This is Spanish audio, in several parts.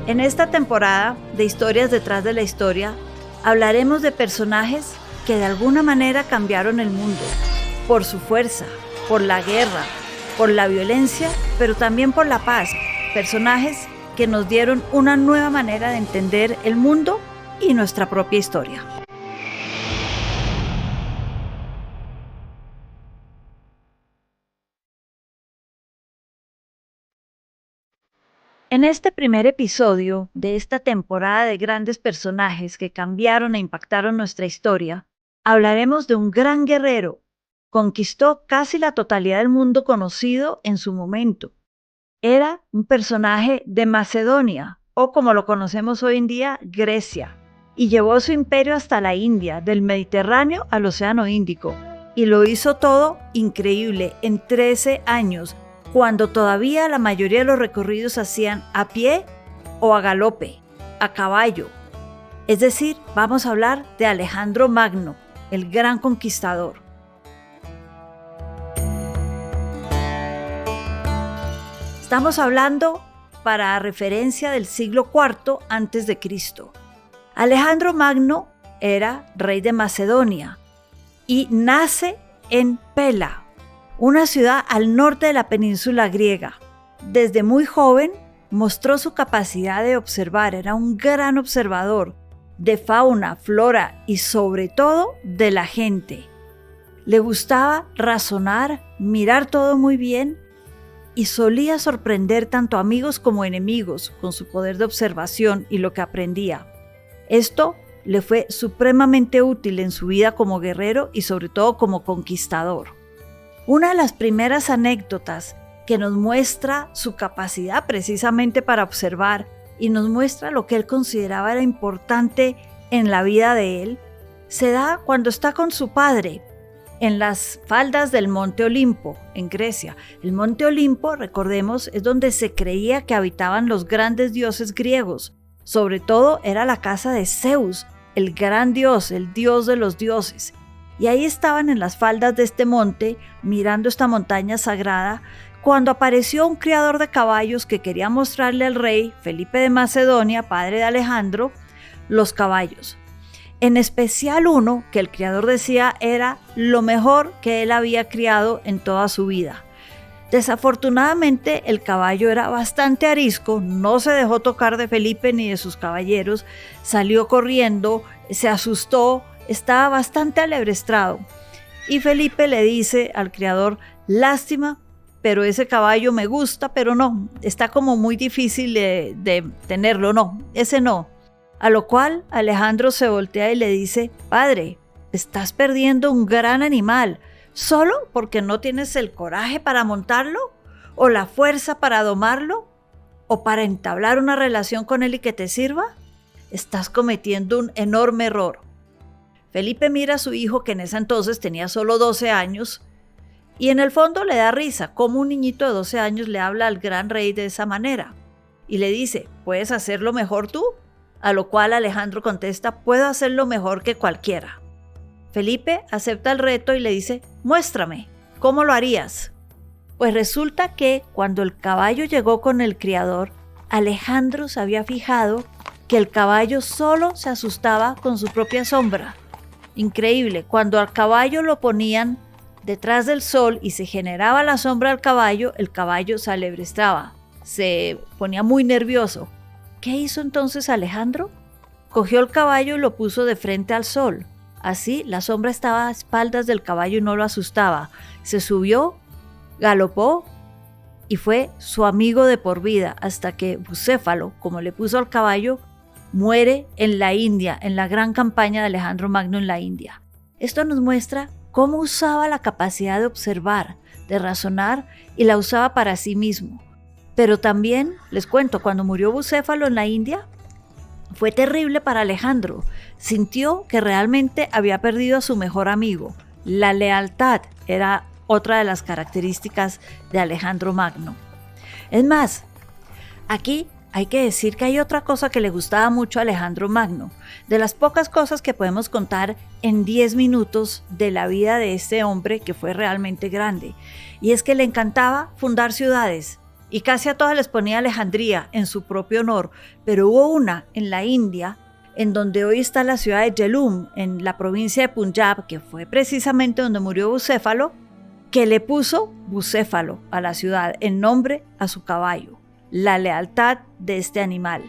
En esta temporada de Historias detrás de la historia, hablaremos de personajes que de alguna manera cambiaron el mundo, por su fuerza, por la guerra, por la violencia, pero también por la paz. Personajes que nos dieron una nueva manera de entender el mundo y nuestra propia historia. En este primer episodio de esta temporada de grandes personajes que cambiaron e impactaron nuestra historia, hablaremos de un gran guerrero. Conquistó casi la totalidad del mundo conocido en su momento. Era un personaje de Macedonia, o como lo conocemos hoy en día, Grecia, y llevó su imperio hasta la India, del Mediterráneo al Océano Índico, y lo hizo todo increíble en 13 años, cuando todavía la mayoría de los recorridos se hacían a pie o a galope, a caballo. Es decir, vamos a hablar de Alejandro Magno, el gran conquistador. Estamos hablando para referencia del siglo IV a.C. Alejandro Magno era rey de Macedonia y nace en Pela, una ciudad al norte de la península griega. Desde muy joven mostró su capacidad de observar, era un gran observador de fauna, flora y sobre todo de la gente. Le gustaba razonar, mirar todo muy bien y solía sorprender tanto amigos como enemigos con su poder de observación y lo que aprendía. Esto le fue supremamente útil en su vida como guerrero y sobre todo como conquistador. Una de las primeras anécdotas que nos muestra su capacidad precisamente para observar y nos muestra lo que él consideraba era importante en la vida de él, se da cuando está con su padre en las faldas del Monte Olimpo, en Grecia. El Monte Olimpo, recordemos, es donde se creía que habitaban los grandes dioses griegos. Sobre todo era la casa de Zeus, el gran dios, el dios de los dioses. Y ahí estaban en las faldas de este monte, mirando esta montaña sagrada, cuando apareció un criador de caballos que quería mostrarle al rey Felipe de Macedonia, padre de Alejandro, los caballos. En especial uno que el criador decía era lo mejor que él había criado en toda su vida. Desafortunadamente el caballo era bastante arisco, no se dejó tocar de Felipe ni de sus caballeros, salió corriendo, se asustó, estaba bastante alebrestrado. Y Felipe le dice al criador: lástima, pero ese caballo me gusta, pero no, está como muy difícil de tenerlo, no, ese no. A lo cual Alejandro se voltea y le dice: padre, estás perdiendo un gran animal, ¿solo porque no tienes el coraje para montarlo? ¿O la fuerza para domarlo? ¿O para entablar una relación con él y que te sirva? Estás cometiendo un enorme error. Felipe mira a su hijo, que en ese entonces tenía solo 12 años, y en el fondo le da risa cómo un niñito de 12 años le habla al gran rey de esa manera. Y le dice: ¿puedes hacerlo mejor tú? A lo cual Alejandro contesta: puedo hacerlo mejor que cualquiera. Felipe acepta el reto y le dice: muéstrame, ¿cómo lo harías? Pues resulta que cuando el caballo llegó con el criador, Alejandro se había fijado que el caballo solo se asustaba con su propia sombra. Increíble, cuando al caballo lo ponían detrás del sol y se generaba la sombra del caballo, el caballo se alebrestraba, se ponía muy nervioso. ¿Qué hizo entonces Alejandro? Cogió el caballo y lo puso de frente al sol. Así la sombra estaba a espaldas del caballo y no lo asustaba. Se subió, galopó y fue su amigo de por vida hasta que Bucéfalo, como le puso al caballo, muere en la India, en la gran campaña de Alejandro Magno en la India. Esto nos muestra cómo usaba la capacidad de observar, de razonar, y la usaba para sí mismo. Pero también, les cuento, cuando murió Bucéfalo en la India, fue terrible para Alejandro. Sintió que realmente había perdido a su mejor amigo. La lealtad era otra de las características de Alejandro Magno. Es más, aquí hay que decir que hay otra cosa que le gustaba mucho a Alejandro Magno, de las pocas cosas que podemos contar en 10 minutos de la vida de este hombre que fue realmente grande, y es que le encantaba fundar ciudades. y casi a todas les ponía Alejandría en su propio honor, pero hubo una en la India, en donde hoy está la ciudad de Jhelum, en la provincia de Punjab, que fue precisamente donde murió Bucéfalo, que le puso Bucéfalo a la ciudad en nombre a su caballo, la lealtad de este animal.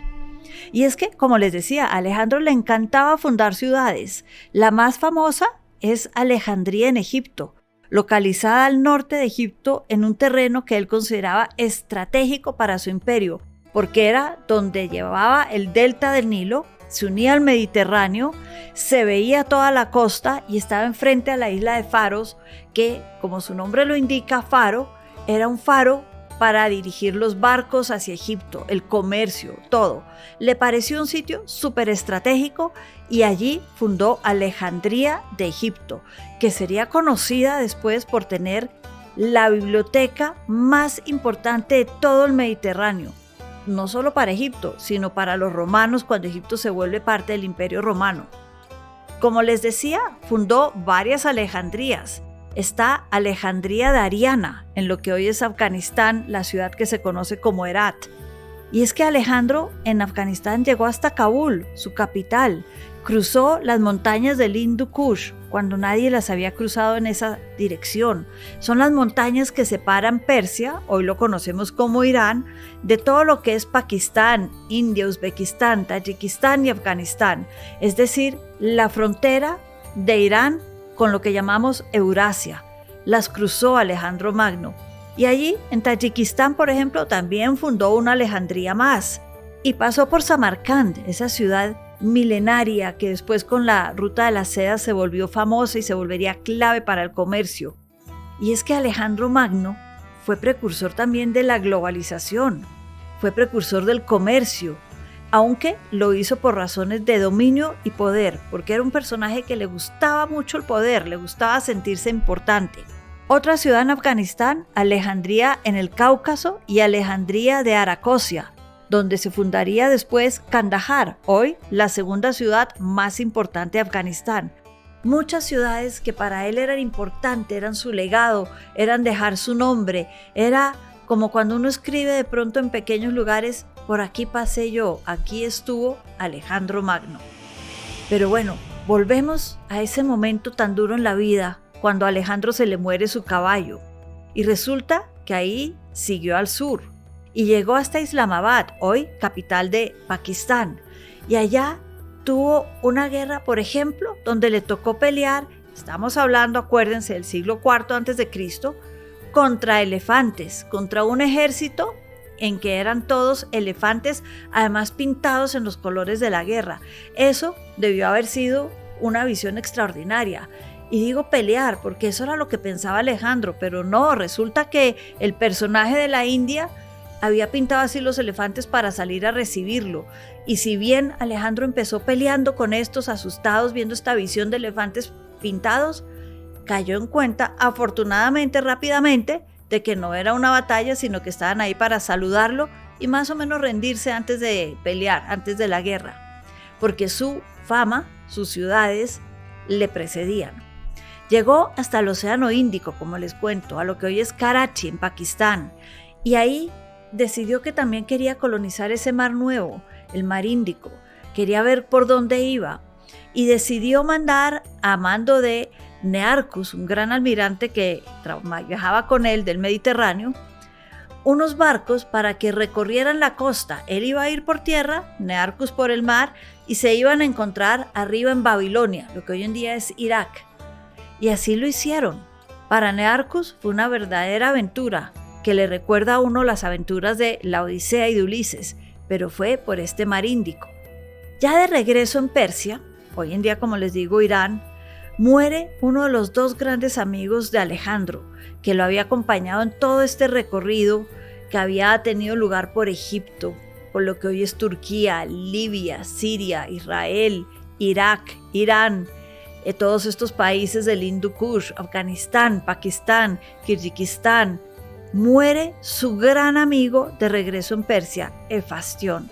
Y es que, como les decía, a Alejandro le encantaba fundar ciudades. La más famosa es Alejandría en Egipto, localizada al norte de Egipto en un terreno que él consideraba estratégico para su imperio, porque era donde llevaba el delta del Nilo, se unía al Mediterráneo, se veía toda la costa y estaba enfrente a la isla de Faros, que, como su nombre lo indica, faro, era un faro para dirigir los barcos hacia Egipto, el comercio, todo. Le pareció un sitio súper estratégico y allí fundó Alejandría de Egipto, que sería conocida después por tener la biblioteca más importante de todo el Mediterráneo. No solo para Egipto, sino para los romanos cuando Egipto se vuelve parte del Imperio Romano. Como les decía, fundó varias Alejandrías. Está Alejandría de Ariana, en lo que hoy es Afganistán, la ciudad que se conoce como Herat. Y es que Alejandro en Afganistán llegó hasta Kabul, su capital, cruzó las montañas del Hindu Kush cuando nadie las había cruzado en esa dirección. Son las montañas que separan Persia, hoy lo conocemos como Irán, de todo lo que es Pakistán, India, Uzbekistán, Tayikistán y Afganistán, es decir, la frontera de Irán con lo que llamamos Eurasia. Las cruzó Alejandro Magno. Y allí, en Tayikistán, por ejemplo, también fundó una Alejandría más. Y pasó por Samarcand, esa ciudad milenaria que después con la ruta de la seda se volvió famosa y se volvería clave para el comercio. Y es que Alejandro Magno fue precursor también de la globalización, fue precursor del comercio, aunque lo hizo por razones de dominio y poder, porque era un personaje que le gustaba mucho el poder, le gustaba sentirse importante. Otra ciudad en Afganistán, Alejandría en el Cáucaso y Alejandría de Aracosia, donde se fundaría después Kandahar, hoy la segunda ciudad más importante de Afganistán. Muchas ciudades que para él eran importantes, eran su legado, eran dejar su nombre, era como cuando uno escribe de pronto en pequeños lugares, por aquí pasé yo, aquí estuvo Alejandro Magno. Pero bueno, volvemos a ese momento tan duro en la vida, cuando a Alejandro se le muere su caballo. Y resulta que ahí siguió al sur y llegó hasta Islamabad, hoy capital de Pakistán. Y allá tuvo una guerra, por ejemplo, donde le tocó pelear, estamos hablando, acuérdense, del siglo IV a.C., contra elefantes, contra un ejército en que eran todos elefantes, además pintados en los colores de la guerra. Eso debió haber sido una visión extraordinaria. Y digo pelear, porque eso era lo que pensaba Alejandro, pero no, resulta que el personaje de la India había pintado así los elefantes para salir a recibirlo. Y si bien Alejandro empezó peleando con estos asustados viendo esta visión de elefantes pintados, cayó en cuenta, afortunadamente rápidamente, de que no era una batalla, sino que estaban ahí para saludarlo y más o menos rendirse antes de pelear, antes de la guerra, porque su fama, sus ciudades, le precedían. Llegó hasta el Océano Índico, como les cuento, a lo que hoy es Karachi, en Pakistán, y ahí decidió que también quería colonizar ese mar nuevo, el mar Índico, quería ver por dónde iba, y decidió mandar a mando de Nearchus, un gran almirante que viajaba con él del Mediterráneo, unos barcos para que recorrieran la costa. Él iba a ir por tierra, Nearchus por el mar, y se iban a encontrar arriba en Babilonia, lo que hoy en día es Irak. Y así lo hicieron. Para Nearchus fue una verdadera aventura, que le recuerda a uno las aventuras de la Odisea y de Ulises, pero fue por este mar Índico. Ya de regreso en Persia, hoy en día como les digo Irán, muere uno de los dos grandes amigos de Alejandro, que lo había acompañado en todo este recorrido que había tenido lugar por Egipto, por lo que hoy es Turquía, Libia, Siria, Israel, Irak, Irán, todos estos países del Hindu Kush, Afganistán, Pakistán, Kirguistán. Muere su gran amigo de regreso en Persia, Hefestión.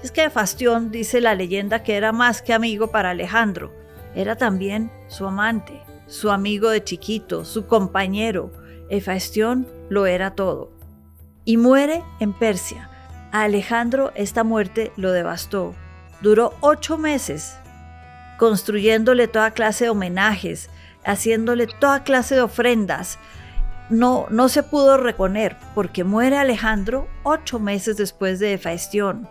Es que Hefestión, dice la leyenda, que era más que amigo para Alejandro, era también su amante, su amigo de chiquito, su compañero. Hefestión lo era todo. y muere en Persia. A Alejandro esta muerte lo devastó. Duró 8 meses construyéndole toda clase de homenajes, haciéndole toda clase de ofrendas. No se pudo reponer porque muere Alejandro 8 meses después de Hefaistión.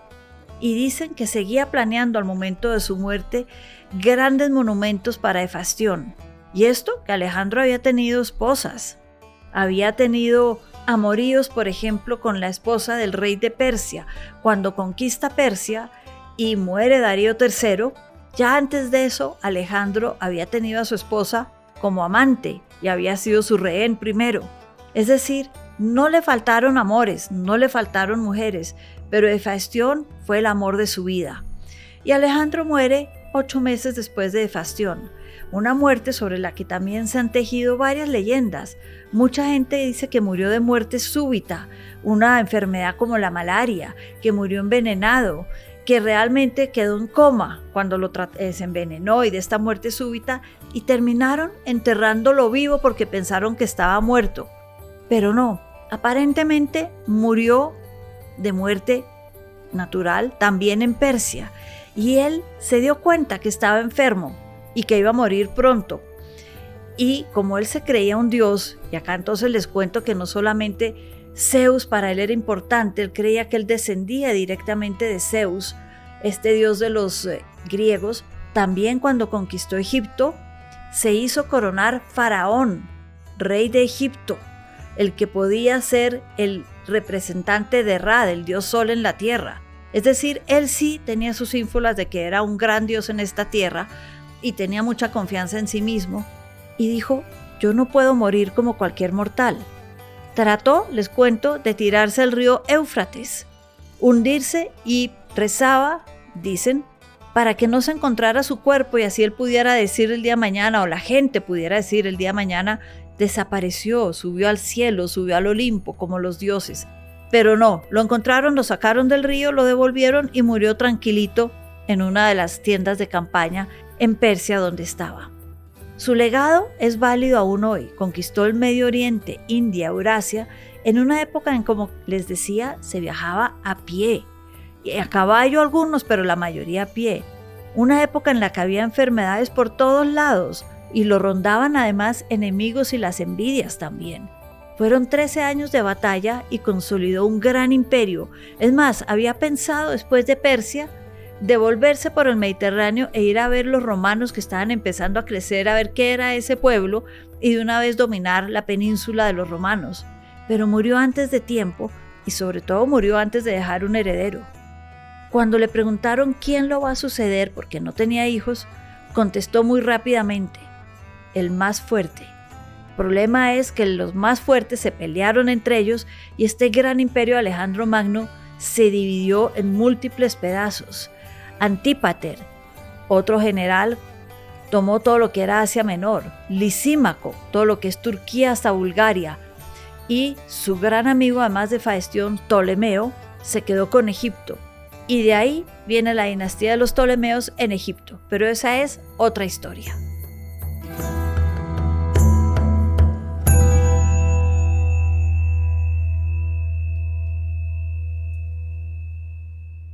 Y dicen que seguía planeando al momento de su muerte grandes monumentos para Hefaistión. Y esto que Alejandro había tenido esposas. Había tenido amoríos, por ejemplo, con la esposa del rey de Persia. Cuando conquista Persia y muere Darío III, ya antes de eso Alejandro había tenido a su esposa como amante y había sido su rehén primero. Es decir, no le faltaron amores, no le faltaron mujeres, pero Hefaistión fue el amor de su vida. Y Alejandro muere 8 meses después de Hefaistión, una muerte sobre la que también se han tejido varias leyendas. Mucha gente dice que murió de muerte súbita, una enfermedad como la malaria, que murió envenenado, que realmente quedó en coma cuando se envenenó y de esta muerte súbita, y terminaron enterrándolo vivo porque pensaron que estaba muerto. Pero no, aparentemente murió de muerte natural también en Persia, y él se dio cuenta que estaba enfermo y que iba a morir pronto. Y como él se creía un dios, y acá entonces les cuento que no solamente Zeus para él era importante, él creía que él descendía directamente de Zeus, este dios de los griegos. También cuando conquistó Egipto, se hizo coronar faraón, rey de Egipto, el que podía ser el representante de Ra, del dios Sol en la tierra. Es decir, él sí tenía sus ínfulas de que era un gran dios en esta tierra y tenía mucha confianza en sí mismo. Y dijo, yo no puedo morir como cualquier mortal. Trató, les cuento, de tirarse al río Éufrates, hundirse, y rezaba, dicen, para que no se encontrara su cuerpo y así él pudiera decir el día de mañana, o la gente pudiera decir el día de mañana, desapareció, subió al cielo, subió al Olimpo como los dioses. Pero no, lo encontraron, lo sacaron del río, lo devolvieron y murió tranquilito en una de las tiendas de campaña en Persia donde estaba. Su legado es válido aún hoy. Conquistó el Medio Oriente, India, Eurasia, en una época en, como les decía, se viajaba a pie, y a caballo algunos, pero la mayoría a pie. Una época en la que había enfermedades por todos lados y lo rondaban además enemigos y las envidias también. Fueron 13 años de batalla y consolidó un gran imperio. Es más, había pensado después de Persia devolverse por el Mediterráneo e ir a ver los romanos que estaban empezando a crecer, a ver qué era ese pueblo y de una vez dominar la península de los romanos. Pero murió antes de tiempo y sobre todo murió antes de dejar un heredero. Cuando le preguntaron quién lo va a suceder porque no tenía hijos, contestó muy rápidamente, el más fuerte. El problema es que los más fuertes se pelearon entre ellos y este gran imperio de Alejandro Magno se dividió en múltiples pedazos. Antípater, otro general, tomó todo lo que era Asia Menor, Lisímaco, todo lo que es Turquía hasta Bulgaria, y su gran amigo, además de Hefaistión, Ptolomeo, se quedó con Egipto. Y de ahí viene la dinastía de los Ptolomeos en Egipto, pero esa es otra historia.